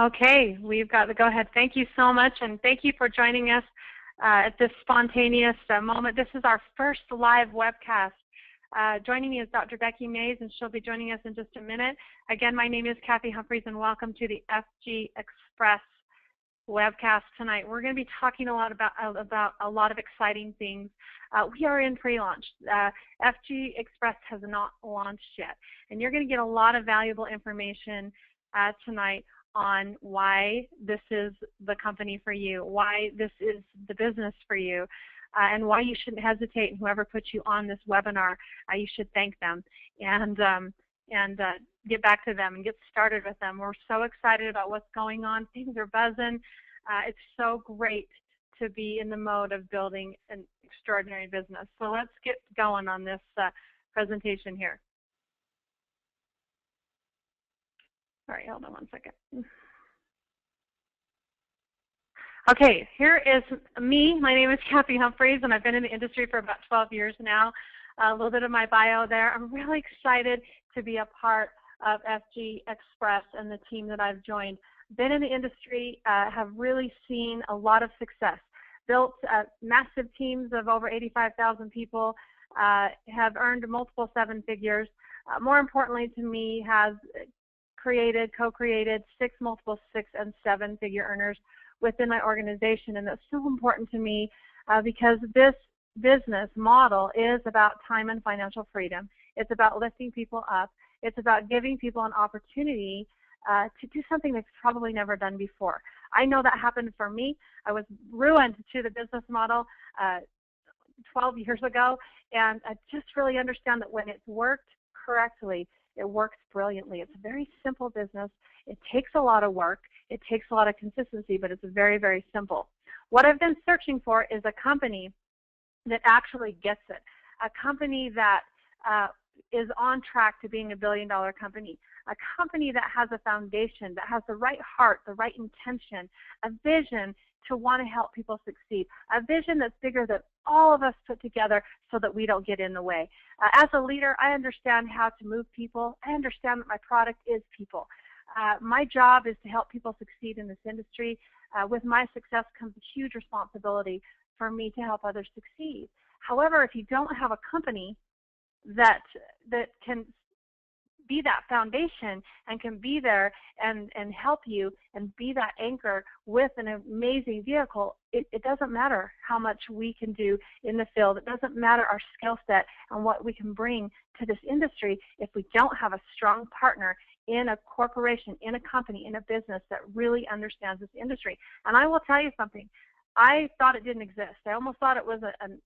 Okay, we've got the go-ahead. Thank you so much, and thank you for joining us at this spontaneous moment. This is our first live webcast. Joining me is Dr. Becky Mays, and she'll be joining us in just a minute. Again, my name is Kathy Humpherey, and welcome to the FG Xpress webcast tonight. We're going to be talking a lot about a lot of exciting things. We are in pre-launch. FG Xpress has not launched yet, and you're going to get a lot of valuable information tonight on why this is the company for you, why this is the business for you, and why you shouldn't hesitate. And whoever put you on this webinar, you should thank them and get back to them and get started with them. We're so excited about what's going on. Things are buzzing. It's so great to be in the mode of building an extraordinary business. So let's get going on this presentation here. All right, hold on one second. Okay, here is me. My name is Kathy Humphreys, and I've been in the industry for about 12 years now. A little bit of my bio there. I'm really excited to be a part of FG Xpress and the team that I've joined. Been in the industry, have really seen a lot of success. Built massive teams of over 85,000 people, have earned multiple seven figures. More importantly to me, has co-created multiple six and seven figure earners within my organization, and that's so important to me because this business model is about time and financial freedom. It's about lifting people up. It's about giving people an opportunity to do something that's probably never done before. I know that happened for me. I was ruined to the business model 12 years ago, and I just really understand that when it's worked correctly, it works brilliantly. It's a very simple business. It takes a lot of work. It takes a lot of consistency, but it's very, very simple. What I've been searching for is a company that actually gets it, a company that is on track to being a billion-dollar company, a company that has a foundation, that has the right heart, the right intention, a vision to want to help people succeed, a vision that's bigger than all of us put together so that we don't get in the way. As a leader, I understand how to move people. I understand that my product is people. My job is to help people succeed in this industry. With my success comes a huge responsibility for me to help others succeed. However, if you don't have a company that can be that foundation and can be there and help you and be that anchor with an amazing vehicle, it doesn't matter how much we can do in the field. It doesn't matter our skill set and what we can bring to this industry if we don't have a strong partner in a corporation, in a company, in a business that really understands this industry. And I will tell you something. I thought it didn't exist. I almost thought it was an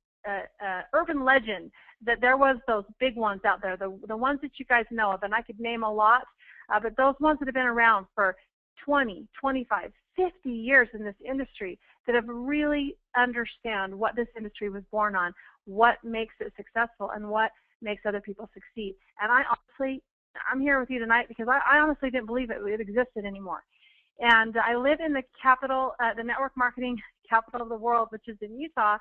urban legend that there was those big ones out there, the ones that you guys know of, and I could name a lot, but those ones that have been around for 20, 25, 50 years in this industry that have really understand what this industry was born on, what makes it successful, and what makes other people succeed. And I'm here with you tonight because I honestly didn't believe it existed anymore. And I live in the capital, the network marketing capital of the world, which is in Utah,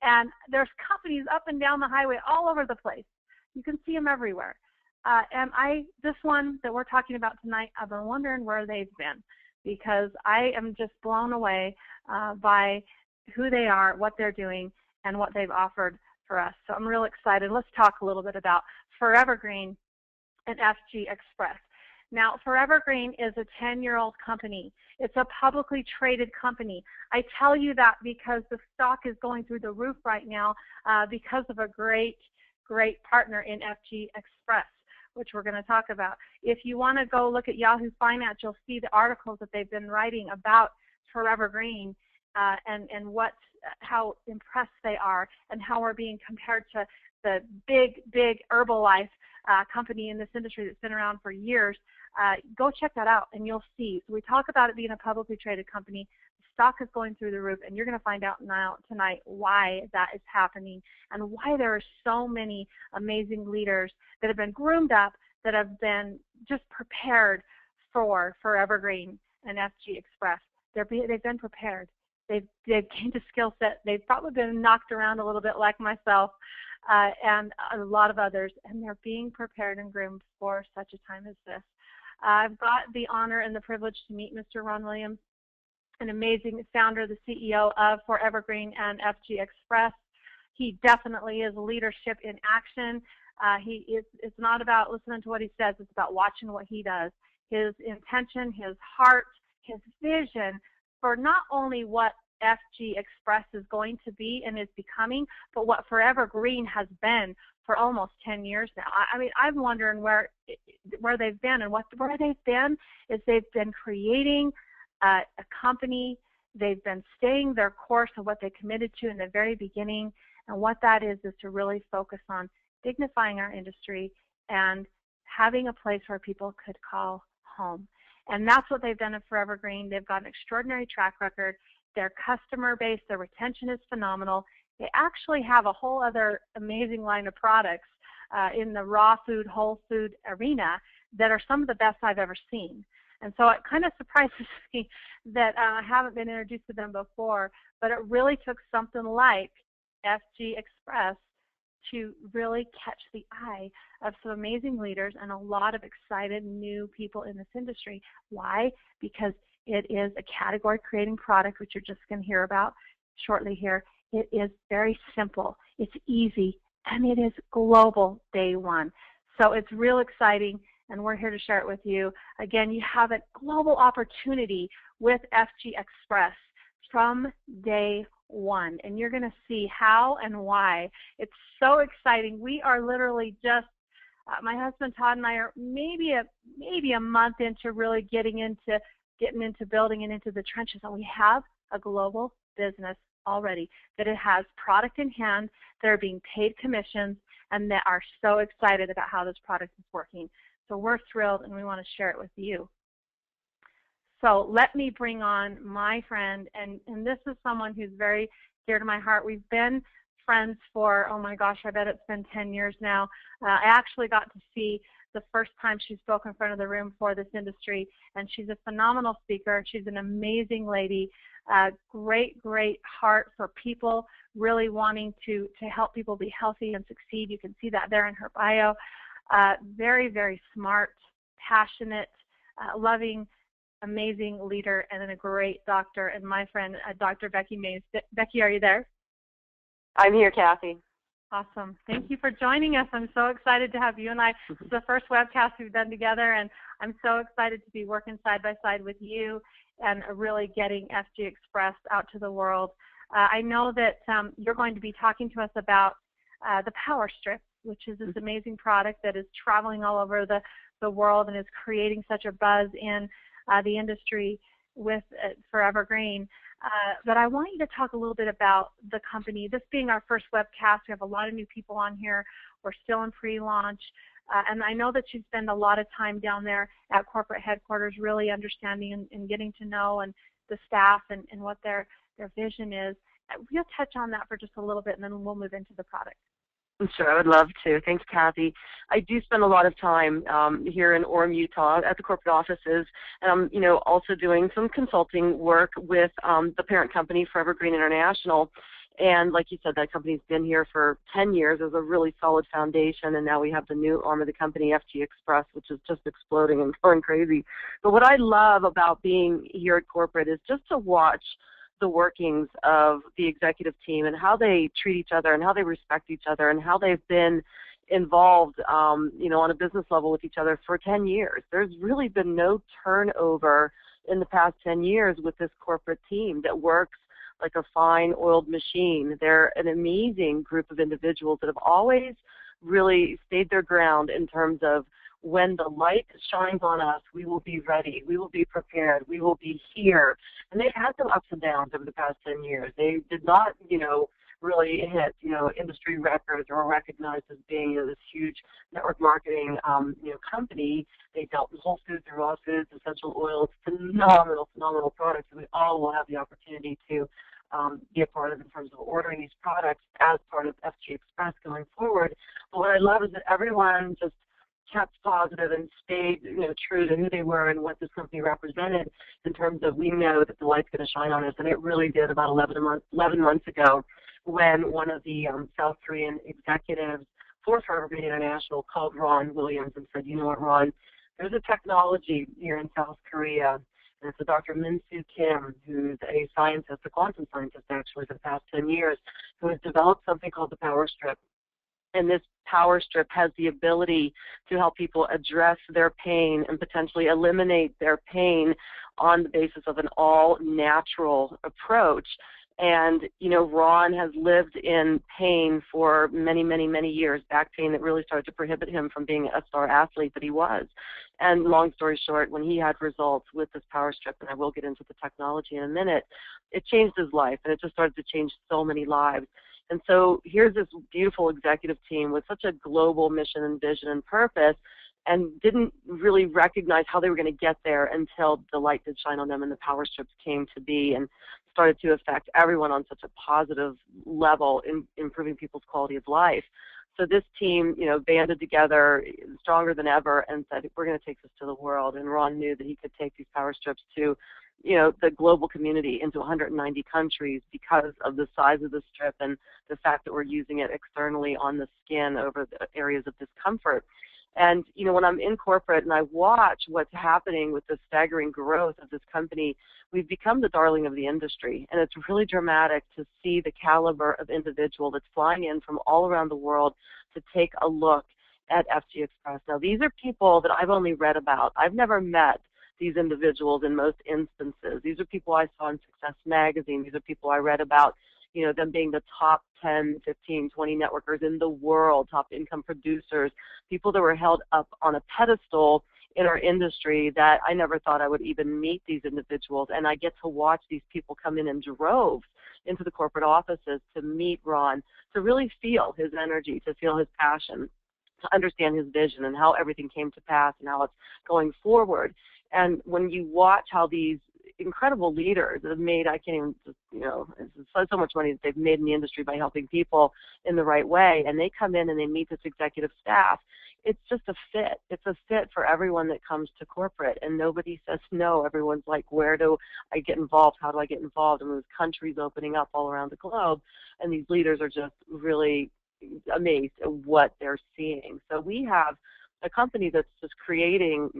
and there's companies up and down the highway all over the place. You can see them everywhere. And this one that we're talking about tonight, I've been wondering where they've been because I am just blown away by who they are, what they're doing, and what they've offered for us. So I'm real excited. Let's talk a little bit about Forever Green and FG Xpress. Now, Forever Green is a 10-year-old company. It's a publicly traded company. I tell you that because the stock is going through the roof right now because of a great partner in FG Xpress, which we're going to talk about. If you want to go look at Yahoo Finance, you'll see the articles that they've been writing about Forever Green and how impressed they are and how we're being compared to the big Herbalife company in this industry that's been around for years. Go check that out and you'll see. So we talk about it being a publicly traded company. The stock is going through the roof, and you're going to find out tonight why that is happening and why there are so many amazing leaders that have been groomed up, that have been just prepared for Forever Green and FG Xpress. They've been prepared. They've gained a skill set. They've probably been knocked around a little bit like myself and a lot of others, and they're being prepared and groomed for such a time as this. I've got the honor and the privilege to meet Mr. Ron Williams, an amazing founder, the CEO of Forever Green and FG Xpress. He definitely is leadership in action. It's not about listening to what he says, it's about watching what he does. His intention, his heart, his vision for not only what FG Xpress is going to be and is becoming, but what Forever Green has been for almost 10 years now. I mean, I'm wondering where they've been, and where they've been is they've been creating a company. They've been staying their course of what they committed to in the very beginning, and what that is to really focus on dignifying our industry and having a place where people could call home. And that's what they've done at Forever Green. They've got an extraordinary track record. Their customer base, their retention is phenomenal. They actually have a whole other amazing line of products in the raw food, whole food arena that are some of the best I've ever seen. And so it kind of surprises me that I haven't been introduced to them before, but it really took something like FG Xpress to really catch the eye of some amazing leaders and a lot of excited new people in this industry. Why? Because it is a category-creating product, which you're just going to hear about shortly here. It is very simple, it's easy, and it is global day one. So it's real exciting, and we're here to share it with you. Again, you have a global opportunity with FG Xpress from day one, and you're going to see how and why. It's so exciting. We are literally just, my husband Todd and I are maybe a month into really getting into building and into the trenches, and we have a global business already that it has product in hand, that are being paid commissions, and that are so excited about how this product is working. So we're thrilled, and we want to share it with you. So let me bring on my friend, and this is someone who's very dear to my heart. We've been friends for, oh my gosh, I bet it's been 10 years now. I actually got to see the first time she spoke in front of the room for this industry, and she's a phenomenal speaker. She's an amazing lady, great, great heart for people, really wanting to help people be healthy and succeed. You can see that there in her bio. Very, very smart, passionate, loving, amazing leader, and then a great doctor, and my friend, Dr. Becky Mays. Becky, are you there? I'm here, Kathy. Awesome. Thank you for joining us. I'm so excited to have you and I. This is the first webcast we've done together, and I'm so excited to be working side by side with you and really getting FG Xpress out to the world. I know that you're going to be talking to us about the Power Strip, which is this amazing product that is traveling all over the world and is creating such a buzz in the industry with Forever Green. But I want you to talk a little bit about the company. This being our first webcast, we have a lot of new people on here. We're still in pre-launch. And I know that you spend a lot of time down there at corporate headquarters really understanding and getting to know and the staff and what their vision is. We'll touch on that for just a little bit, and then we'll move into the product. Sure, I would love to. Thanks, Kathy. I do spend a lot of time here in Orem, Utah, at the corporate offices, and I'm, also doing some consulting work with the parent company, Forever Green International. And like you said, that company's been here for 10 years as a really solid foundation, and now we have the new arm of the company, FG Xpress, which is just exploding and going crazy. But what I love about being here at corporate is just to watch the workings of the executive team and how they treat each other and how they respect each other and how they've been involved, on a business level with each other for 10 years. There's really been no turnover in the past 10 years with this corporate team that works like a fine oiled machine. They're an amazing group of individuals that have always really stayed their ground in terms of when the light shines on us, we will be ready, we will be prepared, we will be here. And they've had some ups and downs over the past 10 years. They did not, really hit, industry records or recognized as being this huge network marketing, company. They dealt with whole foods, raw foods, essential oils, phenomenal products that we all will have the opportunity to be a part of in terms of ordering these products as part of FG Xpress going forward. But what I love is that everyone just kept positive and stayed, true to who they were and what this company represented in terms of we know that the light's going to shine on us, and it really did about 11 months ago when one of the South Korean executives for Forever Green International called Ron Williams and said, you know what, Ron, There's a technology here in South Korea, and it's a Dr. Min-Soo Kim, who's a scientist, a quantum scientist actually for the past 10 years, who has developed something called the Power Strip. And this Power Strip has the ability to help people address their pain and potentially eliminate their pain on the basis of an all-natural approach. And, you know, Ron has lived in pain for many, many, many years, back pain that really started to prohibit him from being a star athlete that he was. And long story short, when he had results with this Power Strip, and I will get into the technology in a minute, it changed his life, and it just started to change so many lives. And so here's this beautiful executive team with such a global mission and vision and purpose, and didn't really recognize how they were going to get there until the light did shine on them and the Power Strips came to be and started to affect everyone on such a positive level in improving people's quality of life. So this team, you know, banded together stronger than ever and said, we're going to take this to the world. And Ron knew that he could take these Power Strips to, you know, the global community into 190 countries because of the size of the strip and the fact that we're using it externally on the skin over the areas of discomfort. And, you know, when I'm in corporate and I watch what's happening with the staggering growth of this company, we've become the darling of the industry. And it's really dramatic to see the caliber of individual that's flying in from all around the world to take a look at FG Xpress. Now, these are people that I've only read about. I've never met these individuals in most instances. These are people I saw in Success Magazine. These are people I read about, you know, them being the top 10, 15, 20 networkers in the world, top income producers, people that were held up on a pedestal in our industry that I never thought I would even meet these individuals. And I get to watch these people come in droves into the corporate offices to meet Ron, to really feel his energy, to feel his passion, to understand his vision and how everything came to pass and how it's going forward. And when you watch how these incredible leaders that have made, I can't even, you know, so much money that they've made in the industry by helping people in the right way, and they come in and they meet this executive staff, it's just a fit. It's a fit for everyone that comes to corporate, and nobody says no. Everyone's like, where do I get involved? How do I get involved? And there's countries opening up all around the globe, and these leaders are just really amazed at what they're seeing. So we have a company that's just creating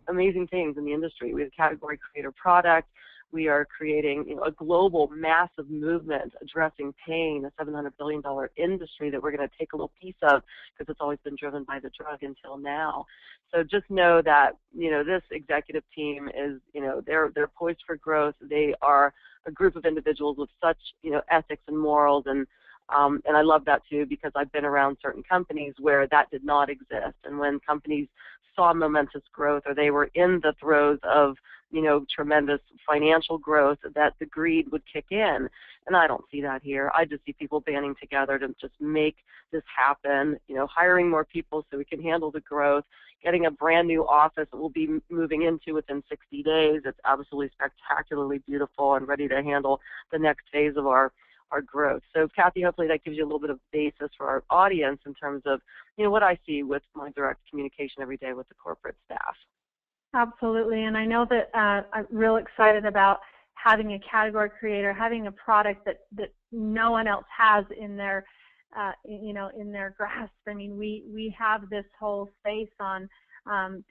amazing things in the industry. We have a category creator product. We are creating, you know, a global massive movement addressing pain, a $700 billion industry that we're going to take a little piece of because it's always been driven by the drug until now. So just know that, you know, this executive team is, you know, they're poised for growth. They are a group of individuals with such, you know, ethics and morals, and I love that too because I've been around certain companies where that did not exist. And when companies saw momentous growth or they were in the throes of, you know, tremendous financial growth, that the greed would kick in. And I don't see that here. I just see people banding together to just make this happen, you know, hiring more people so we can handle the growth, getting a brand new office that we'll be moving into within 60 days. It's absolutely spectacularly beautiful and ready to handle the next phase of our growth. So Kathy, hopefully that gives you a little bit of basis for our audience in terms of, you know, what I see with my direct communication every day with the corporate staff. Absolutely, and I know that I'm real excited about having a category creator, having a product that no one else has in their, you know, in their grasp. I mean, we have this whole space on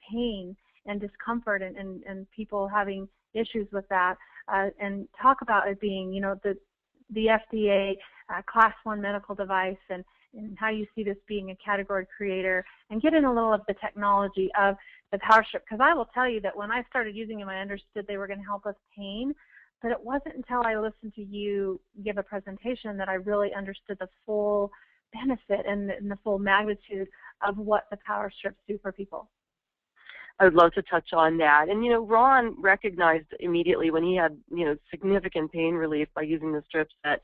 pain and discomfort and people having issues with that, and talk about it being, you know, the FDA Class 1 medical device, and how you see this being a category creator, and get in a little of the technology of the Power Strip. Because I will tell you that when I started using them, I understood they were going to help with pain, but it wasn't until I listened to you give a presentation that I really understood the full benefit and the full magnitude of what the Power Strips do for people. I would love to touch on that. And, you know, Ron recognized immediately when he had, you know, significant pain relief by using the strips that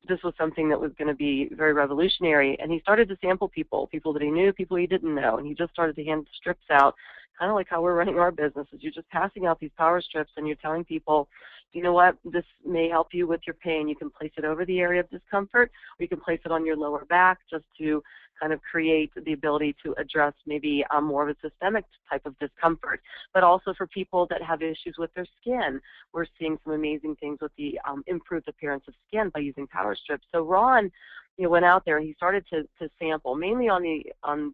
this was something that was going to be very revolutionary. And he started to sample people that he knew, people he didn't know. And he just started to hand strips out, kind of like how we're running our businesses. You're just passing out these Power Strips and you're telling people, you know what, this may help you with your pain. You can place it over the area of discomfort, or you can place it on your lower back just to kind of create the ability to address maybe more of a systemic type of discomfort. But also for people that have issues with their skin, we're seeing some amazing things with the improved appearance of skin by using Power Strips. So Ron went out there and he started to sample, mainly on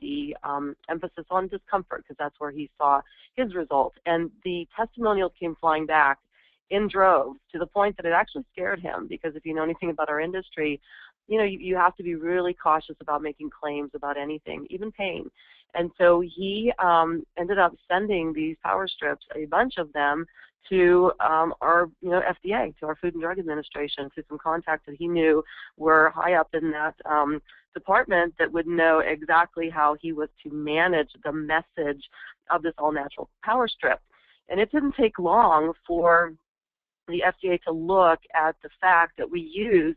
the emphasis on discomfort, because that's where he saw his results. And the testimonials came flying back in droves, to the point that it actually scared him, because if you know anything about our industry, you have to be really cautious about making claims about anything, even pain. And so he ended up sending these power strips, a bunch of them, to our FDA, to our Food and Drug Administration, to some contacts that he knew were high up in that department that would know exactly how he was to manage the message of this all-natural power strip. And it didn't take long for the FDA to look at the fact that we use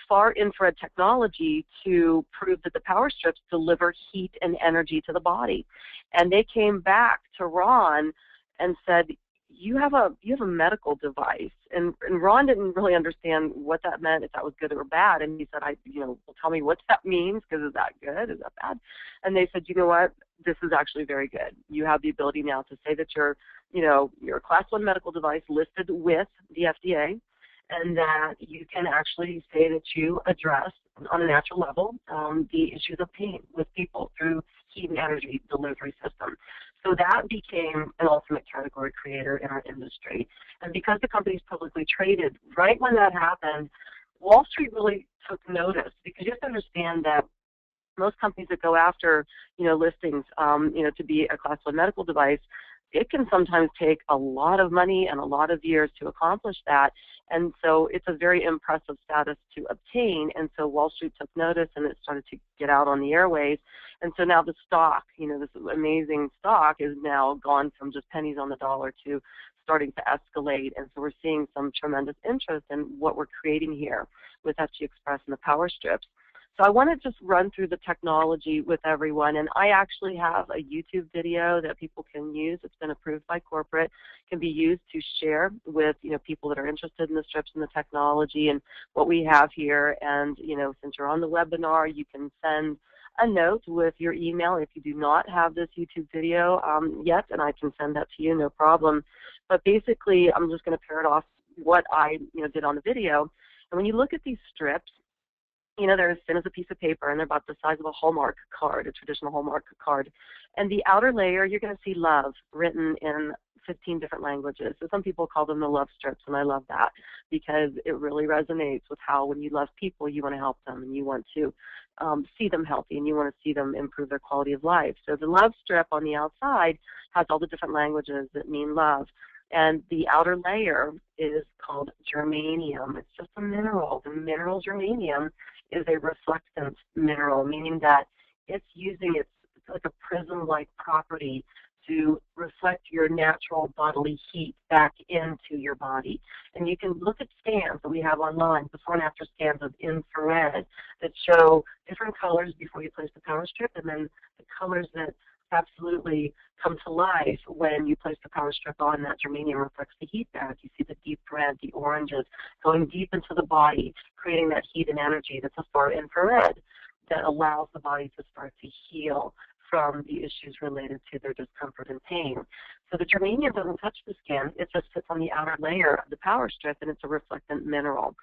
far infrared technology to prove that the power strips deliver heat and energy to the body. And they came back to Ron and said, you have a medical device. And Ron didn't really understand what that meant, if that was good or bad. And he said, well, tell me what that means, because is that good, is that bad? And they said, you know what, this is actually very good. You have the ability now to say that you're a Class 1 medical device listed with the FDA, and that you can actually say that you address, on a natural level, the issues of pain with people through heat and energy delivery system. So that became an ultimate category creator in our industry. And because the company is publicly traded, right when that happened, Wall Street really took notice, because you have to understand that most companies that go after, listings, to be a Class 1 medical device, it can sometimes take a lot of money and a lot of years to accomplish that. And so it's a very impressive status to obtain. And so Wall Street took notice, and it started to get out on the airways. And so now the stock, this amazing stock, is now gone from just pennies on the dollar to starting to escalate. And so we're seeing some tremendous interest in what we're creating here with FG Xpress and the power strips. So I want to just run through the technology with everyone, and I actually have a YouTube video that people can use. It's been approved by corporate, can be used to share with people that are interested in the strips and the technology and what we have here. And since you're on the webinar, you can send a note with your email if you do not have this YouTube video yet, and I can send that to you, no problem. But basically, I'm just going to parrot off what I did on the video. And when you look at these strips, they're as thin as a piece of paper, and they're about the size of a Hallmark card, a traditional Hallmark card. And the outer layer, you're going to see love written in 15 different languages. So some people call them the love strips, and I love that, because it really resonates with how when you love people, you want to help them, and you want to see them healthy, and you want to see them improve their quality of life. So the love strip on the outside has all the different languages that mean love. And the outer layer is called germanium. It's just a mineral. The mineral germanium is a reflectance mineral, meaning that it's using it's like a prism-like property to reflect your natural bodily heat back into your body. And you can look at scans that we have online, before and after scans of infrared, that show different colors before you place the power strip, and then the colors that absolutely come to life when you place the power strip on. That germanium reflects the heat back. You see the deep red, the oranges, going deep into the body, creating that heat and energy that's a far infrared that allows the body to start to heal from the issues related to their discomfort and pain. So the germanium doesn't touch the skin. It just sits on the outer layer of the power strip, and it's a reflectant mineral.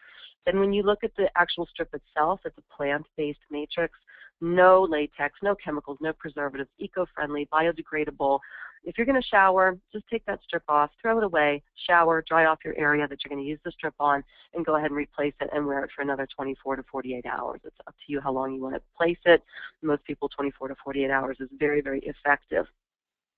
Then when you look at the actual strip itself, it's a plant-based matrix. No latex, no chemicals, no preservatives, eco-friendly, biodegradable. If you're going to shower, just take that strip off, throw it away, shower, dry off your area that you're going to use the strip on, and go ahead and replace it and wear it for another 24 to 48 hours. It's up to you how long you want to place it. Most people, 24 to 48 hours is very, very effective.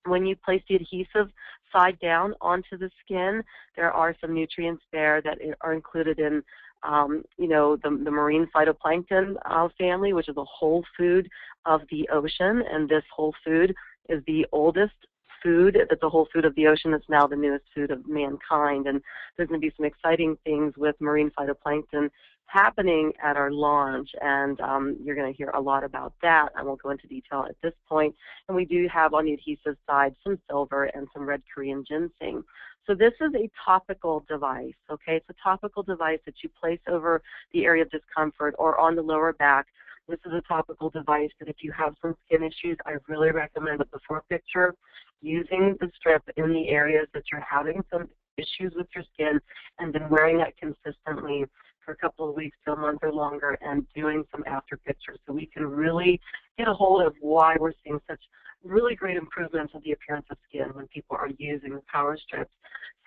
When you place the adhesive side down onto the skin, there are some nutrients there that are included in the marine phytoplankton family, which is a whole food of the ocean, and this whole food is the oldest food that's a whole food of the ocean. That's now the newest food of mankind, and there's going to be some exciting things with marine phytoplankton happening at our launch, and you're going to hear a lot about that. I won't go into detail at this point. And we do have on the adhesive side some silver and some red Korean ginseng. So this is a topical device, okay? It's a topical device that you place over the area of discomfort or on the lower back. This is a topical device that if you have some skin issues, I really recommend a before picture using the strip in the areas that you're having some issues with your skin, and then wearing that consistently for a couple of weeks to a month or longer and doing some after pictures so we can really get a hold of why we're seeing such really great improvements of the appearance of skin when people are using the power strips.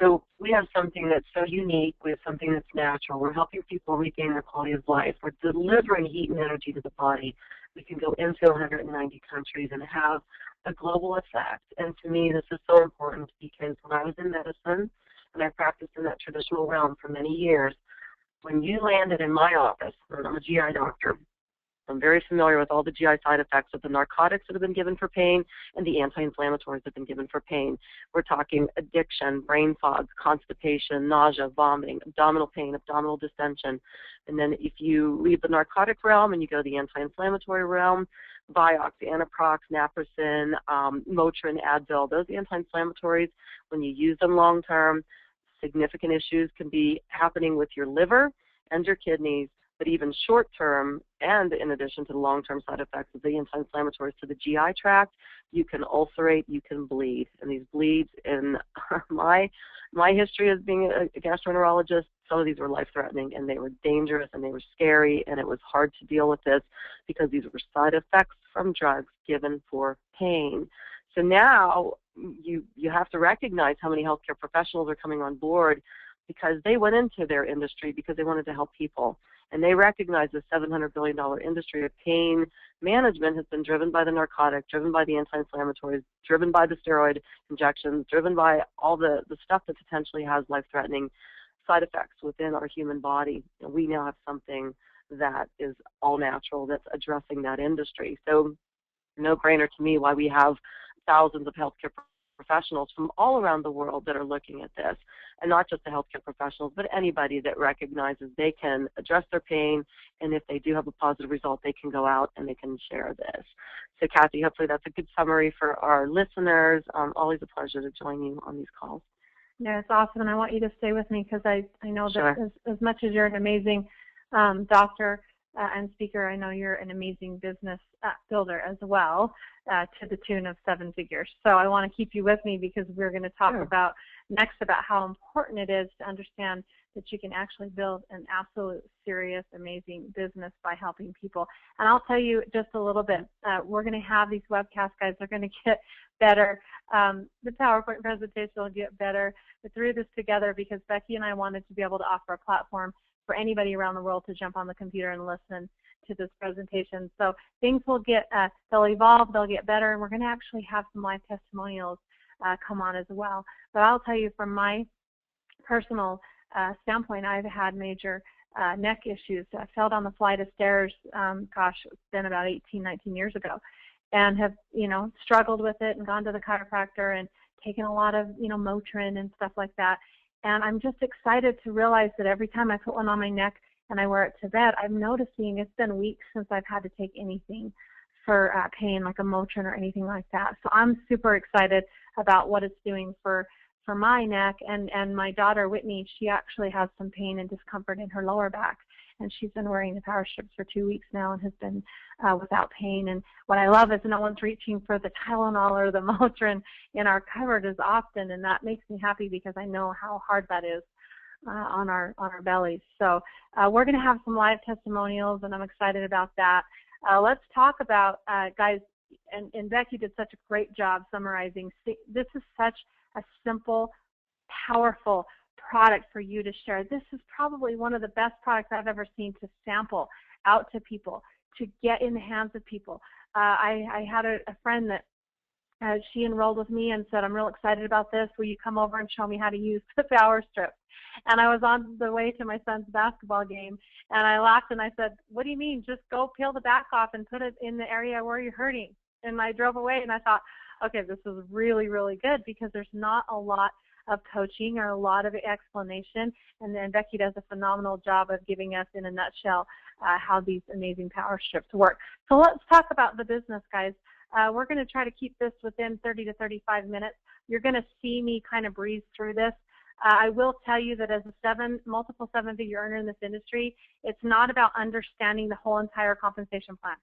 So we have something that's so unique. We have something that's natural. We're helping people regain their quality of life. We're delivering heat and energy to the body. We can go into 190 countries and have a global effect. And to me, this is so important because when I was in medicine and I practiced in that traditional realm for many years, when you landed in my office, and I'm a GI doctor, I'm very familiar with all the GI side effects of the narcotics that have been given for pain and the anti-inflammatories that have been given for pain. We're talking addiction, brain fog, constipation, nausea, vomiting, abdominal pain, abdominal distension. And then if you leave the narcotic realm and you go to the anti-inflammatory realm, Vioxx, Anaprox, Naproxen, Motrin, Advil, those anti-inflammatories, when you use them long-term, significant issues can be happening with your liver and your kidneys. But even short-term, and in addition to the long-term side effects of the anti-inflammatories to the GI tract, you can ulcerate, you can bleed. And these bleeds, in my history as being a gastroenterologist, some of these were life-threatening, and they were dangerous, and they were scary, and it was hard to deal with this because these were side effects from drugs given for pain. So now you have to recognize how many healthcare professionals are coming on board because they went into their industry because they wanted to help people. And they recognize the $700 billion industry of pain management has been driven by the narcotic, driven by the anti-inflammatories, driven by the steroid injections, driven by all the stuff that potentially has life-threatening side effects within our human body. And we now have something that is all natural that's addressing that industry. So no-brainer to me why we have thousands of healthcare professionals from all around the world that are looking at this, and not just the healthcare professionals, but anybody that recognizes they can address their pain, and if they do have a positive result, they can go out and they can share this. So Kathy, hopefully that's a good summary for our listeners. Always a pleasure to join you on these calls. Yeah, it's awesome, and I want you to stay with me because I know Sure. that as much as you're an amazing doctor and speaker, I know you're an amazing business builder as well, to the tune of 7 figures. So I want to keep you with me because we're going to talk about next about how important it is to understand that you can actually build an absolute serious, amazing business by helping people. And I'll tell you just a little bit. We're going to have these webcast guys. They're going to get better. The PowerPoint presentation will get better. We threw this together because Becky and I wanted to be able to offer a platform for anybody around the world to jump on the computer and listen to this presentation. So things will get, they'll evolve, they'll get better, and we're going to actually have some live testimonials come on as well. But I'll tell you from my personal standpoint, I've had major neck issues. I fell down the flight of stairs, gosh, it's been about 18, 19 years ago, and have, struggled with it and gone to the chiropractor and taken a lot of, Motrin and stuff like that. And I'm just excited to realize that every time I put one on my neck and I wear it to bed, I'm noticing it's been weeks since I've had to take anything for pain, like a Motrin or anything like that. So I'm super excited about what it's doing for my neck. And my daughter, Whitney, she actually has some pain and discomfort in her lower back. And she's been wearing the power strips for 2 weeks now and has been without pain. And what I love is no one's reaching for the Tylenol or the Motrin in our cupboard as often, and that makes me happy because I know how hard that is on our bellies. So we're going to have some live testimonials, and I'm excited about that. Let's talk about, guys, and Becky did such a great job summarizing. This is such a simple, powerful product for you to share. This is probably one of the best products I've ever seen to sample out to people, to get in the hands of people. I had a friend that she enrolled with me and said, I'm real excited about this. Will you come over and show me how to use the power strip? And I was on the way to my son's basketball game, and I laughed and I said, what do you mean? Just go peel the back off and put it in the area where you're hurting. And I drove away and I thought, okay, this is really, really good because there's not a lot of coaching or a lot of explanation, and then Becky does a phenomenal job of giving us in a nutshell how these amazing power strips work. So let's talk about the business, guys. We're going to try to keep this within 30 to 35 minutes. You're going to see me kind of breeze through this. I will tell you that as a multiple seven-figure earner in this industry, it's not about understanding the whole entire compensation plan.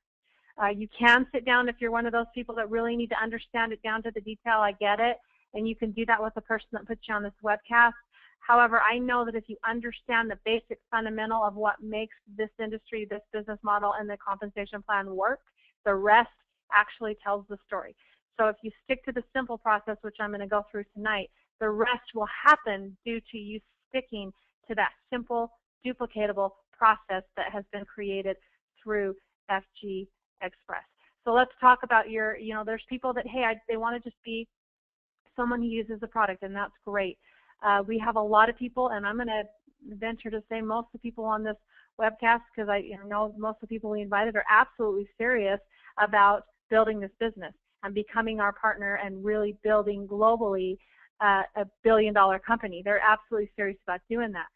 You can sit down if you're one of those people that really need to understand it down to the detail. I get it. And you can do that with the person that puts you on this webcast. However, I know that if you understand the basic fundamental of what makes this industry, this business model, and the compensation plan work, the rest actually tells the story. So if you stick to the simple process, which I'm going to go through tonight, the rest will happen due to you sticking to that simple, duplicatable process that has been created through FG Xpress. So let's talk about there's people that, hey, they want to just be someone who uses the product, and that's great. We have a lot of people, and I'm going to venture to say most of the people on this webcast, because I know most of the people we invited are absolutely serious about building this business and becoming our partner and really building globally a billion-dollar company. They're absolutely serious about doing that.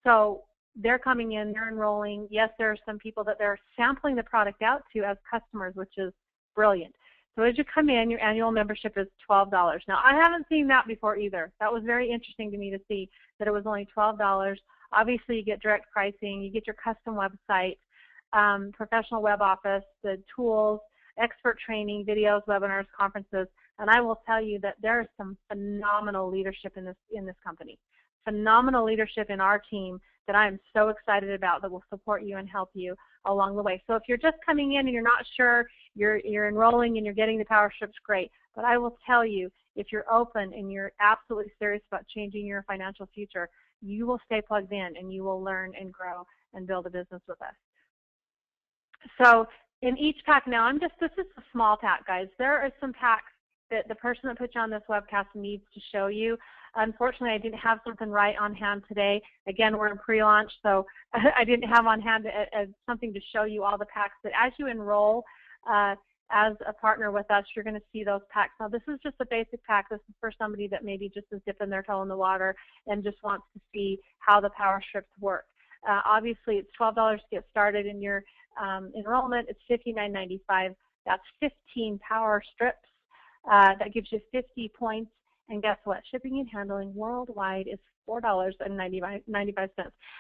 So they're coming in, they're enrolling. Yes, there are some people that they're sampling the product out to as customers, which is brilliant. So as you come in, your annual membership is $12. Now, I haven't seen that before either. That was very interesting to me to see that it was only $12. Obviously, you get direct pricing, you get your custom website, professional web office, the tools, expert training, videos, webinars, conferences, and I will tell you that there is some phenomenal leadership in this company. Phenomenal leadership in our team that I am so excited about, that will support you and help you along the way. So if you're just coming in and you're not sure, you're enrolling and you're getting the power strips, great. But I will tell you, if you're open and you're absolutely serious about changing your financial future, you will stay plugged in and you will learn and grow and build a business with us. So in each pack now, this is a small pack, guys. There are some packs that the person that put you on this webcast needs to show you. Unfortunately, I didn't have something right on hand today. Again, we're in pre-launch, so I didn't have on hand something to show you all the packs. But as you enroll as a partner with us, you're going to see those packs. Now, this is just a basic pack. This is for somebody that maybe just is dipping their toe in the water and just wants to see how the power strips work. Obviously, it's $12 to get started in your enrollment. It's $59.95. That's 15 power strips. That gives you 50 points. And guess what? Shipping and handling worldwide is $4.95.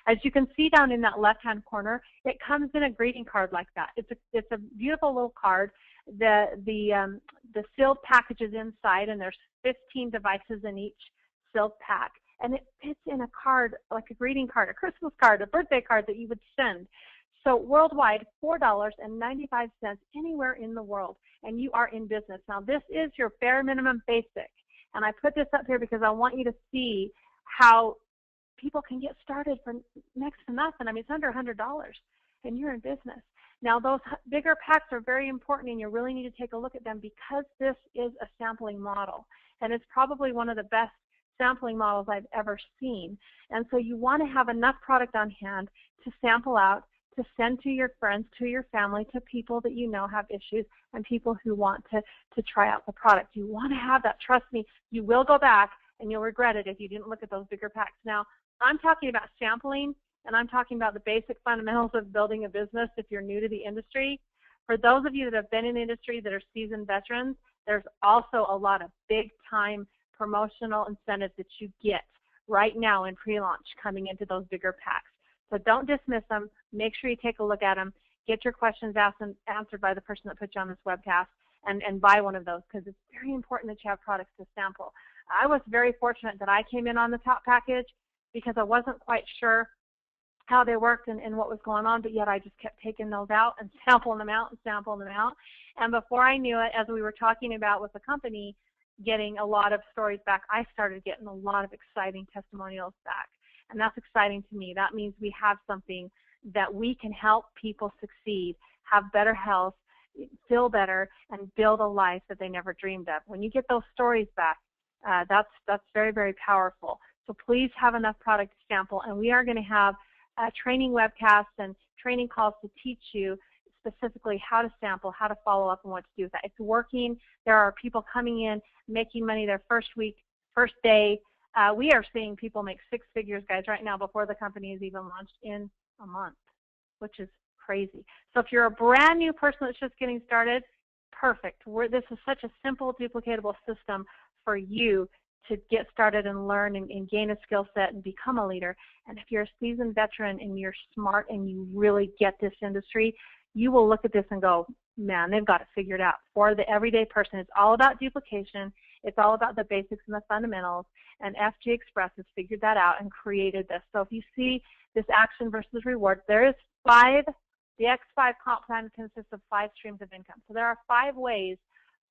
As you can see down in that left-hand corner, it comes in a greeting card like that. It's a beautiful little card. The sealed package is inside, and there's 15 devices in each sealed pack. And it fits in a card, like a greeting card, a Christmas card, a birthday card that you would send. So worldwide, $4.95 anywhere in the world, and you are in business. Now, this is your bare minimum basic, and I put this up here because I want you to see how people can get started for next to nothing. I mean, it's under $100, and you're in business. Now, those bigger packs are very important, and you really need to take a look at them because this is a sampling model, and it's probably one of the best sampling models I've ever seen. And so you want to have enough product on hand to sample out, to send to your friends, to your family, to people that you know have issues, and people who want to try out the product. You want to have that. Trust me, you will go back and you'll regret it if you didn't look at those bigger packs. Now, I'm talking about sampling, and I'm talking about the basic fundamentals of building a business if you're new to the industry. For those of you that have been in the industry that are seasoned veterans, there's also a lot of big-time promotional incentives that you get right now in pre-launch coming into those bigger packs. So don't dismiss them. Make sure you take a look at them. Get your questions asked and answered by the person that put you on this webcast, and buy one of those because it's very important that you have products to sample. I was very fortunate that I came in on the top package because I wasn't quite sure how they worked and what was going on, but yet I just kept taking those out and sampling them out and sampling them out. And before I knew it, as we were talking about with the company, getting a lot of stories back, I started getting a lot of exciting testimonials back. And that's exciting to me. That means we have something that we can help people succeed, have better health, feel better, and build a life that they never dreamed of. When you get those stories back, that's very, very powerful. So please have enough product to sample, and we are going to have training webcasts and training calls to teach you specifically how to sample, how to follow up, and what to do with that. It's working. There are people coming in, making money their first week, first day. We are seeing people make 6 figures, guys, right now before the company is even launched in a month, which is crazy. So if you're a brand new person that's just getting started, perfect. This is such a simple, duplicatable system for you to get started and learn and gain a skill set and become a leader. And if you're a seasoned veteran and you're smart and you really get this industry, you will look at this and go, man, they've got it figured out. For the everyday person, it's all about duplication. It's all about the basics and the fundamentals, and FG Xpress has figured that out and created this. So if you see this action versus reward, there is 5. The X5 comp plan consists of 5 streams of income. So there are 5 ways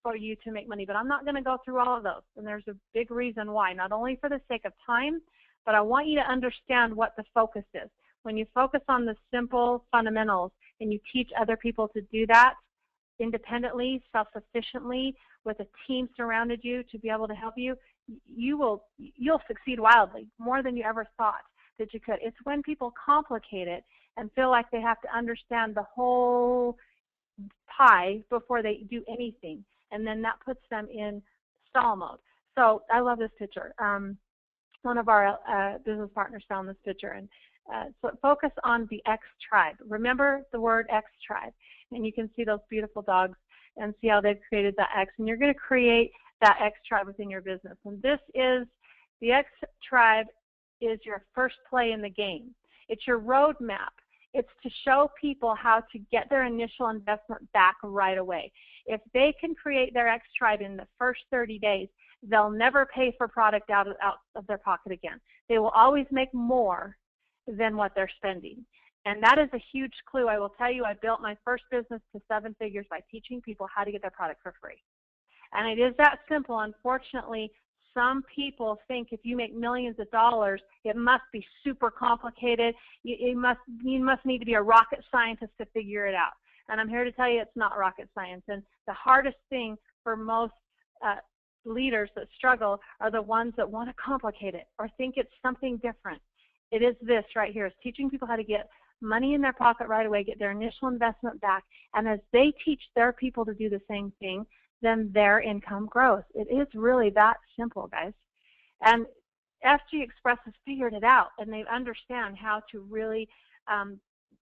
for you to make money, but I'm not going to go through all of those, and there's a big reason why, not only for the sake of time, but I want you to understand what the focus is. When you focus on the simple fundamentals and you teach other people to do that independently, self-sufficiently, with a team surrounded you to be able to help you, you'll succeed wildly, more than you ever thought that you could. It's when people complicate it and feel like they have to understand the whole pie before they do anything, and then that puts them in stall mode. So I love this picture. One of our business partners found this picture, and so focus on the X tribe. Remember the word X tribe, and you can see those beautiful dogs and see how they've created that X, and you're going to create that X tribe within your business. And this is, the X tribe is your first play in the game. It's your roadmap. It's to show people how to get their initial investment back right away. If they can create their X tribe in the first 30 days, they'll never pay for product out of their pocket again. They will always make more than what they're spending. And that is a huge clue. I will tell you, I built my first business to 7 figures by teaching people how to get their product for free. And it is that simple. Unfortunately, some people think if you make millions of dollars, it must be super complicated. You must need to be a rocket scientist to figure it out. And I'm here to tell you it's not rocket science. And the hardest thing for most leaders that struggle are the ones that want to complicate it or think it's something different. It is this right here. It's teaching people how to get money in their pocket right away, get their initial investment back. And as they teach their people to do the same thing, then their income grows. It is really that simple, guys. And FG Xpress has figured it out, and they understand how to really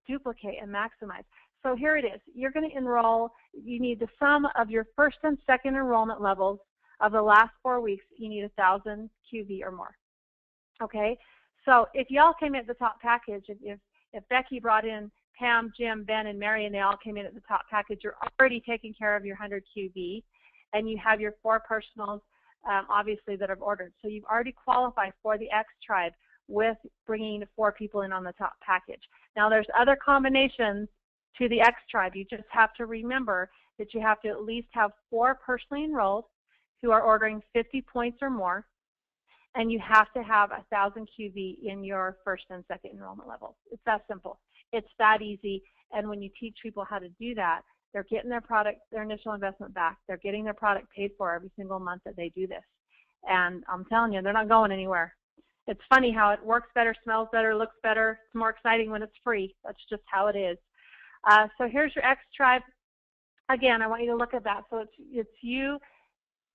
duplicate and maximize. So here it is. You're going to enroll. You need the sum of your first and second enrollment levels of the last 4 weeks. You need 1,000 QV or more. Okay? So if y'all came in at the top package, if Becky brought in Pam, Jim, Ben, and Mary, and they all came in at the top package, you're already taking care of your 100 QV, and you have your 4 personals, obviously, that have ordered. So you've already qualified for the X tribe with bringing 4 people in on the top package. Now, there's other combinations to the X tribe. You just have to remember that you have to at least have 4 personally enrolled who are ordering 50 points or more, and you have to have 1,000 QV in your first and second enrollment levels. It's that simple. It's that easy, and when you teach people how to do that, they're getting their product, their initial investment back. They're getting their product paid for every single month that they do this. And I'm telling you, they're not going anywhere. It's funny how it works better, smells better, looks better. It's more exciting when it's free. That's just how it is. So here's your X tribe. Again, I want you to look at that. So it's you.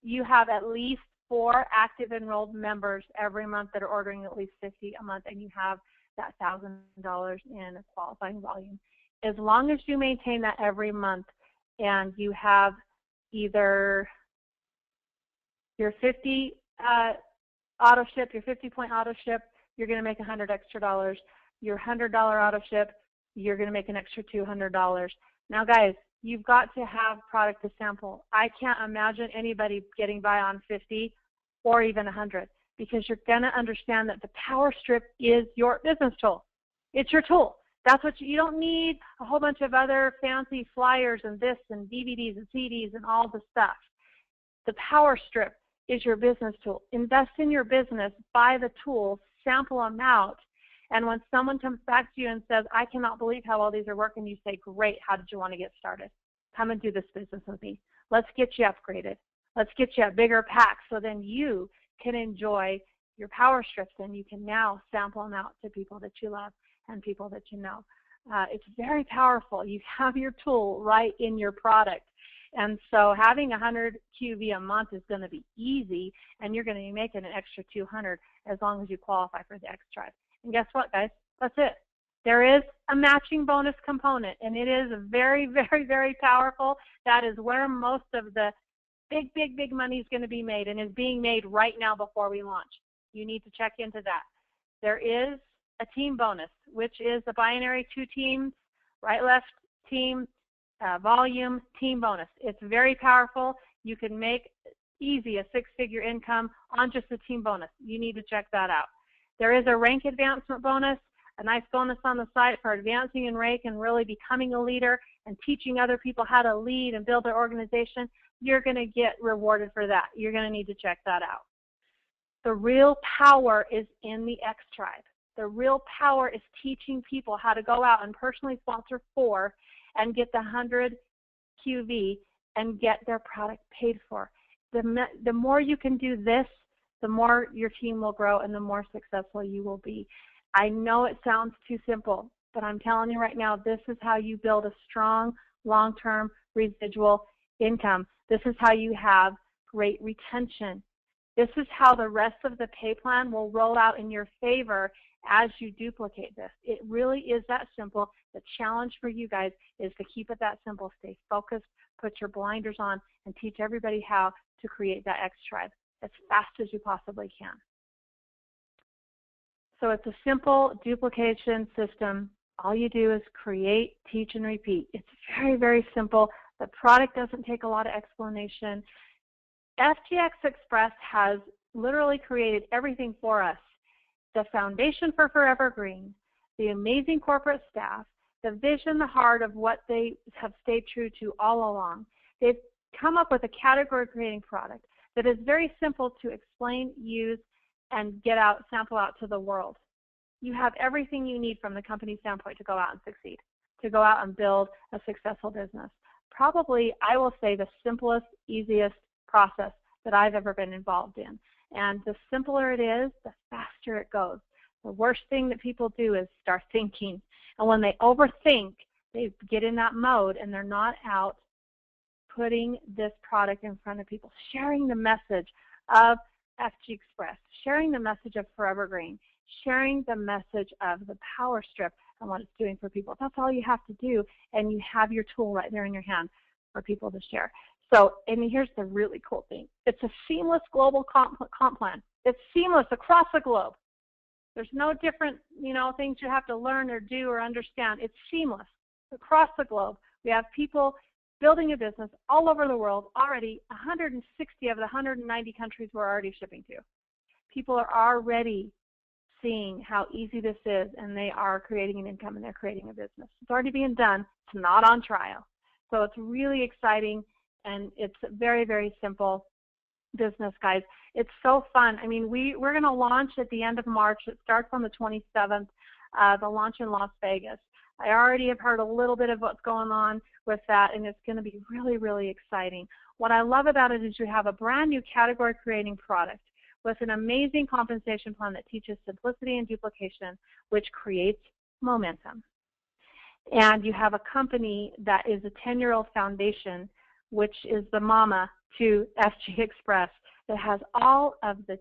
You have at least 4 active enrolled members every month that are ordering at least 50 a month, and you have that $1,000 in a qualifying volume. As long as you maintain that every month and you have either your 50 auto ship, your 50-point auto ship, you're going to make $100 extra. Your $100 auto ship, you're going to make an extra $200. Now, guys, you've got to have product to sample. I can't imagine anybody getting by on 50 or even 100, because you're going to understand that the power strip is your business tool. It's your tool. That's what you don't need a whole bunch of other fancy flyers and this and DVDs and CDs and all the stuff. The power strip is your business tool. Invest in your business, buy the tools, sample them out, and when someone comes back to you and says, I cannot believe how all these are working, you say, great, how did you want to get started? Come and do this business with me. Let's get you upgraded. Let's get you a bigger pack so then you can enjoy your power strips and you can now sample them out to people that you love and people that you know. It's very powerful. You have your tool right in your product. And so having 100 QV a month is going to be easy, and you're going to be making an extra 200 as long as you qualify for the X tribe. And guess what, guys? That's it. There is a matching bonus component, and it is very, very, very powerful. That is where most of the big, big, big money is going to be made, and is being made right now before we launch. You need to check into that. There is a team bonus, which is a binary 2 teams, right-left team, volume, team bonus. It's very powerful. You can make easy, a 6-figure income on just the team bonus. You need to check that out. There is a rank advancement bonus, a nice bonus on the site for advancing in rank and really becoming a leader and teaching other people how to lead and build their organization. You're going to get rewarded for that. You're going to need to check that out. The real power is in the X Tribe. The real power is teaching people how to go out and personally sponsor 4 and get the 100 QV and get their product paid for. The more you can do this, the more your team will grow and the more successful you will be. I know it sounds too simple, but I'm telling you right now, this is how you build a strong, long-term residual income. This is how you have great retention. This is how the rest of the pay plan will roll out in your favor as you duplicate this. It really is that simple. The challenge for you guys is to keep it that simple. Stay focused, put your blinders on, and teach everybody how to create that X Tribe as fast as you possibly can. So it's a simple duplication system. All you do is create, teach, and repeat. It's very, very simple. The product doesn't take a lot of explanation. FG Xpress has literally created everything for us. The foundation for Forever Green, the amazing corporate staff, the vision, the heart of what they have stayed true to all along. They've come up with a category-creating product that is very simple to explain, use, and get out, sample out to the world. You have everything you need from the company standpoint to go out and succeed, to go out and build a successful business. Probably, I will say, the simplest, easiest process that I've ever been involved in. And the simpler it is, the faster it goes. The worst thing that people do is start thinking. And when they overthink, they get in that mode and they're not out putting this product in front of people, sharing the message of FG Xpress, sharing the message of Forever Green, sharing the message of the Power Strip and what it's doing for people. That's all you have to do, and you have your tool right there in your hand for people to share. So, and here's the really cool thing. It's a seamless global comp plan. It's seamless across the globe. There's no different, things you have to learn or do or understand. It's seamless across the globe. We have people building a business all over the world already. 160 of the 190 countries we're already shipping to. People are already seeing how easy this is, and they are creating an income and they're creating a business. It's already being done. It's not on trial. So it's really exciting, and it's a very, very simple business, guys. It's so fun. I mean, we're going to launch at the end of March. It starts on the 27th, the launch in Las Vegas. I already have heard a little bit of what's going on with that, and it's going to be really, really exciting. What I love about it is you have a brand new category creating product with an amazing compensation plan that teaches simplicity and duplication, which creates momentum. And you have a company that is a 10-year-old foundation, which is the mama to FG Xpress, that has all of the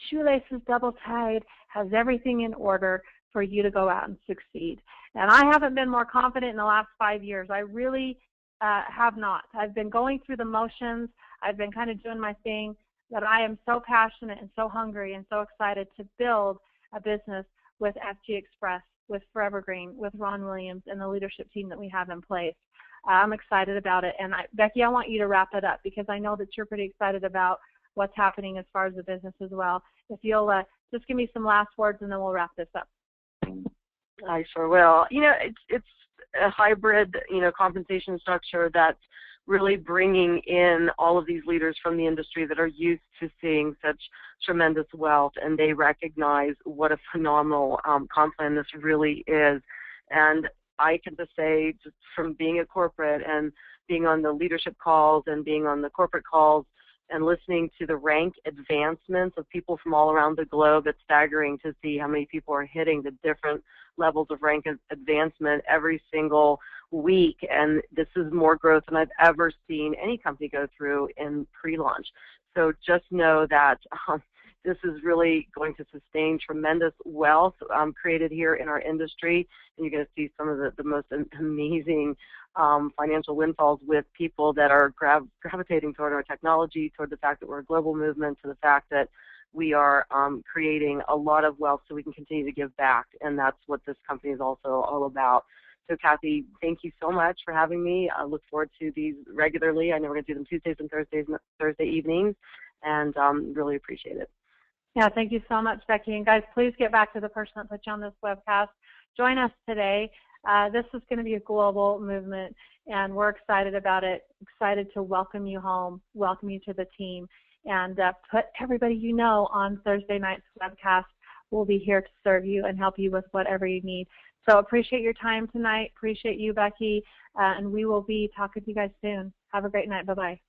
shoelaces double tied, has everything in order for you to go out and succeed. And I haven't been more confident in the last 5 years. I really have not. I've been going through the motions. I've been kind of doing my thing, but I am so passionate and so hungry and so excited to build a business with FG Xpress, with Forever Green, with Ron Williams, and the leadership team that we have in place. I'm excited about it. And Becky, I want you to wrap it up because I know that you're pretty excited about what's happening as far as the business as well. If you'll just give me some last words and then we'll wrap this up. I sure will. It's a hybrid, compensation structure that's really bringing in all of these leaders from the industry that are used to seeing such tremendous wealth, and they recognize what a phenomenal comp plan this really is. And I can just say, just from being at corporate and being on the leadership calls and being on the corporate calls and listening to the rank advancements of people from all around the globe, it's staggering to see how many people are hitting the different levels of rank advancement every single week. And this is more growth than I've ever seen any company go through in pre-launch. So just know that this is really going to sustain tremendous wealth created here in our industry, and you're going to see some of the most amazing financial windfalls with people that are gravitating toward our technology, toward the fact that we're a global movement, to the fact that we are creating a lot of wealth so we can continue to give back, and that's what this company is also all about. So Kathy, thank you so much for having me. I look forward to these regularly. I know we're going to do them Tuesdays and Thursday evenings, and really appreciate it. Yeah, thank you so much, Becky. And guys, please get back to the person that put you on this webcast. Join us today. This is going to be a global movement, and we're excited about it, excited to welcome you home, welcome you to the team, and put everybody you know on Thursday night's webcast. We'll be here to serve you and help you with whatever you need. So appreciate your time tonight. Appreciate you, Becky, and we will be talking to you guys soon. Have a great night. Bye-bye.